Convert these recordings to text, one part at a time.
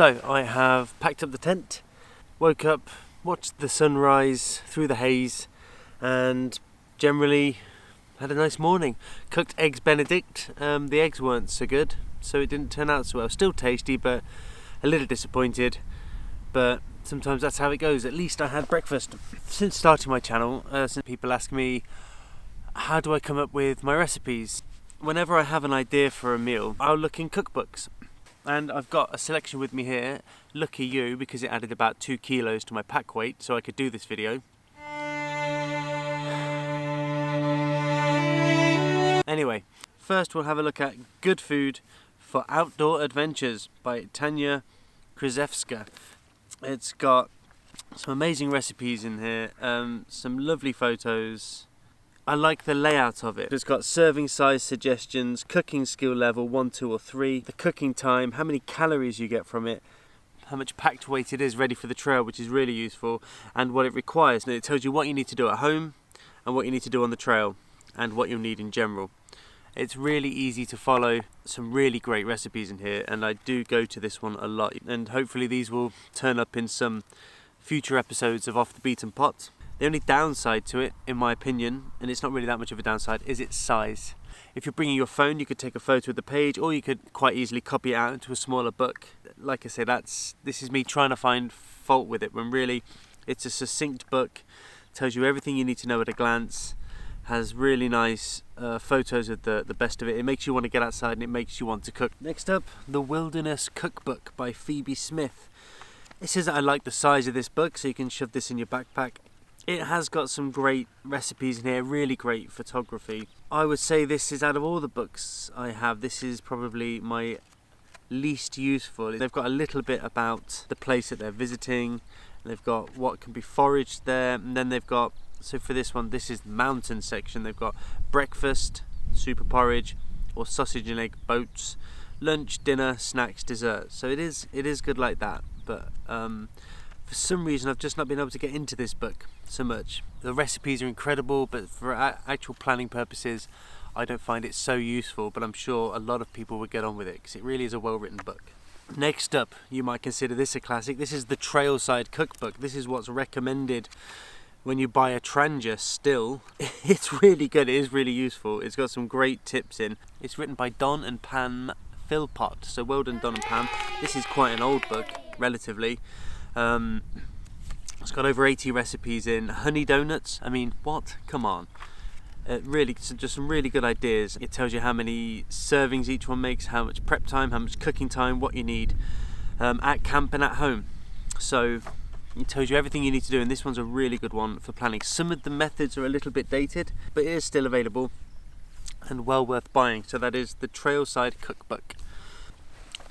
So I have packed up the tent, woke up, watched the sunrise through the haze, and generally had a nice morning. Cooked eggs Benedict. The eggs weren't so good, so it didn't turn out so well. Still tasty, but a little disappointed. But sometimes that's how it goes. At least I had breakfast. Since starting my channel, some people ask me, how do I come up with my recipes? Whenever I have an idea for a meal, I'll look in cookbooks. And I've got a selection with me here. Lucky you, because it added about 2 kilos to my pack weight, so I could do this video. Anyway, first we'll have a look at Good Food for Outdoor Adventures by Tanya Krzyzewska. It's got some amazing recipes in here, some lovely photos. I like the layout of it. It's got serving size suggestions, cooking skill level 1, 2 or 3, the cooking time, how many calories you get from it, how much packed weight it is ready for the trail, which is really useful, and what it requires. And it tells you what you need to do at home and what you need to do on the trail and what you'll need in general. It's really easy to follow, some really great recipes in here, and I do go to this one a lot, and hopefully these will turn up in some future episodes of Off the Beaten Pot. The only downside to it, in my opinion, and it's not really that much of a downside, is its size. If you're bringing your phone, you could take a photo of the page, or you could quite easily copy it out into a smaller book. Like I say, this is me trying to find fault with it, when really it's a succinct book, tells you everything you need to know at a glance, has really nice photos of the best of it. It makes you want to get outside and it makes you want to cook. Next up, The Wilderness Cookbook by Phoebe Smith. It says that I like the size of this book, so you can shove this in your backpack. It has got some great recipes in here, really great photography. I would say this is, out of all the books I have, this is probably my least useful. They've got a little bit about the place that they're visiting, and they've got what can be foraged there, and then they've got, so for this one, this is the mountain section. They've got breakfast, super porridge, or sausage and egg boats, lunch, dinner, snacks, dessert. So it is good like that, but for some reason I've just not been able to get into this book so much. The recipes are incredible, but for actual planning purposes I don't find it so useful, but I'm sure a lot of people would get on with it because it really is a well-written book. Next up, you might consider this a classic. This is the Trailside Cookbook. This is what's recommended when you buy a Trangia still. It's really good, it is really useful. It's got some great tips in. It's written by Don and Pam Philpott, so well done Don and Pam. This is quite an old book, relatively. It's got over 80 recipes in. Honey donuts, I mean, what? Come on. Really, just some really good ideas. It tells you how many servings each one makes, how much prep time, how much cooking time, what you need at camp and at home. So it tells you everything you need to do, and this one's a really good one for planning. Some of the methods are a little bit dated, but it is still available and well worth buying. So that is the Trailside Cookbook.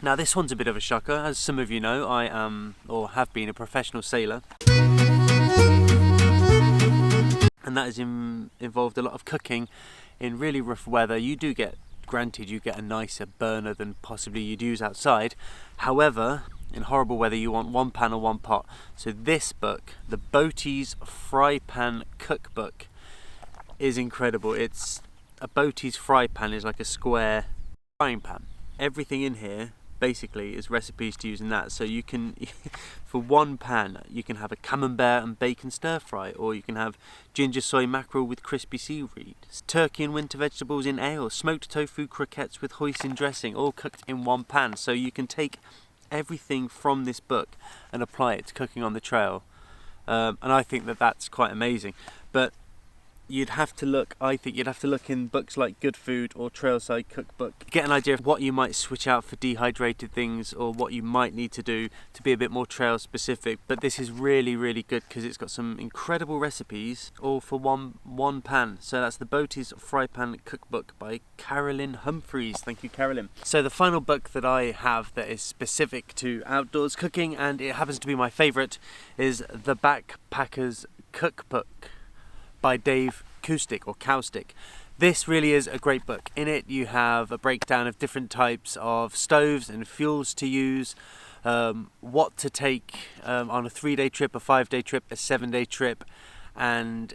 Now this one's a bit of a shocker. As some of you know, I am, or have been, a professional sailor. And that has involved a lot of cooking in really rough weather. You do get, granted, you get a nicer burner than possibly you'd use outside. However, in horrible weather you want one pan or one pot. So this book, the Boaties Frypan Cookbook, is incredible. It's a Boaties Frypan is like a square frying pan. Everything in here basically is recipes to use in that. So you can, for one pan, you can have a camembert and bacon stir fry, or you can have ginger soy mackerel with crispy seaweed, turkey and winter vegetables in ale, smoked tofu croquettes with hoisin dressing, all cooked in one pan. So you can take everything from this book and apply it to cooking on the trail, and I think that that's quite amazing. But you'd have to look, I think you'd have to look in books like Good Food or Trailside Cookbook to get an idea of what you might switch out for dehydrated things, or what you might need to do to be a bit more trail specific. But this is really, really good because it's got some incredible recipes all for one pan. So that's the Boaties Frypan Cookbook by Carolyn Humphreys. Thank you, Carolyn. So the final book that I have that is specific to outdoors cooking, and it happens to be my favourite, is the Backpackers Cookbook by Dave Cowstick. This really is a great book. In it you have a breakdown of different types of stoves and fuels to use, what to take on a 3-day trip, a 5-day trip, a 7-day trip, and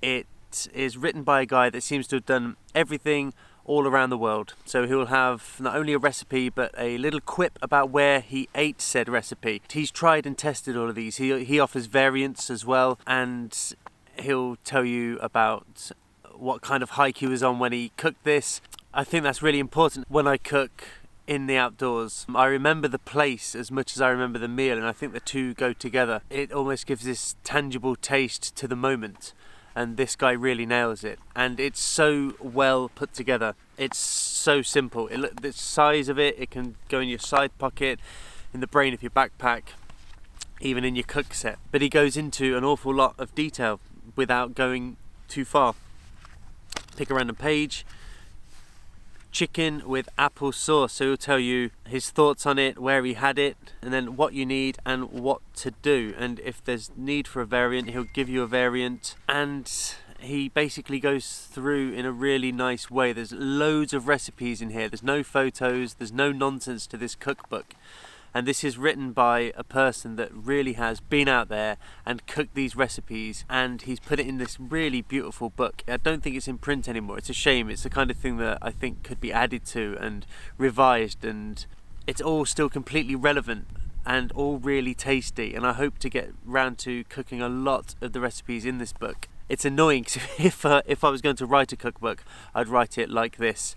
it is written by a guy that seems to have done everything all around the world. So he'll have not only a recipe but a little quip about where he ate said recipe. He's tried and tested all of these. He offers variants as well, and he'll tell you about what kind of hike he was on when he cooked this. I think that's really important when I cook in the outdoors. I remember the place as much as I remember the meal, and I think the two go together. It almost gives this tangible taste to the moment, and this guy really nails it. And it's so well put together. It's so simple. The size of it, it can go in your side pocket, in the brain of your backpack, even in your cook set. But he goes into an awful lot of detail without going too far. Pick a random page. Chicken with apple sauce, so he'll tell you his thoughts on it, where he had it, and then what you need and what to do. And if there's need for a variant, he'll give you a variant, and he basically goes through in a really nice way. There's loads of recipes in here. There's no photos, there's no nonsense to this cookbook. And this is written by a person that really has been out there and cooked these recipes, and he's put it in this really beautiful book. I don't think it's in print anymore. It's a shame. It's the kind of thing that I think could be added to and revised, and it's all still completely relevant and all really tasty. And I hope to get round to cooking a lot of the recipes in this book. It's annoying because if I was going to write a cookbook, I'd write it like this.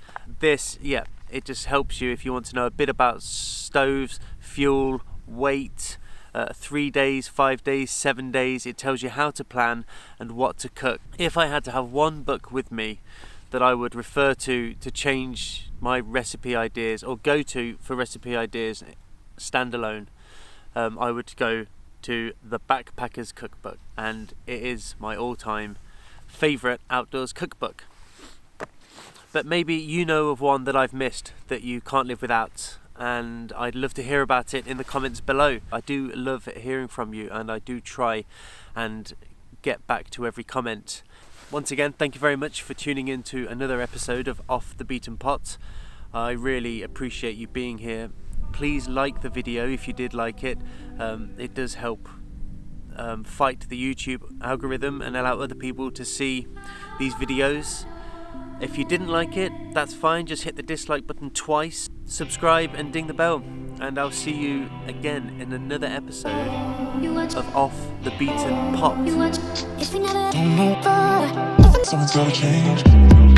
It just helps you if you want to know a bit about stoves, fuel, weight, 3 days, 5 days, 7 days. It tells you how to plan and what to cook. If I had to have one book with me that I would refer to change my recipe ideas or go to for recipe ideas standalone, I would go to the Backpackers Cookbook, and it is my all-time favourite outdoors cookbook. But maybe you know of one that I've missed that you can't live without, and I'd love to hear about it in the comments below. I do love hearing from you, and I do try and get back to every comment. Once again, thank you very much for tuning in to another episode of Off the Beaten Pot. I really appreciate you being here. Please like the video if you did like it. It does help fight the YouTube algorithm and allow other people to see these videos. If you didn't like it, that's fine. Just hit the dislike button twice. Subscribe and ding the bell. And I'll see you again in another episode of Off the Beaten Pot. Someone's gotta change.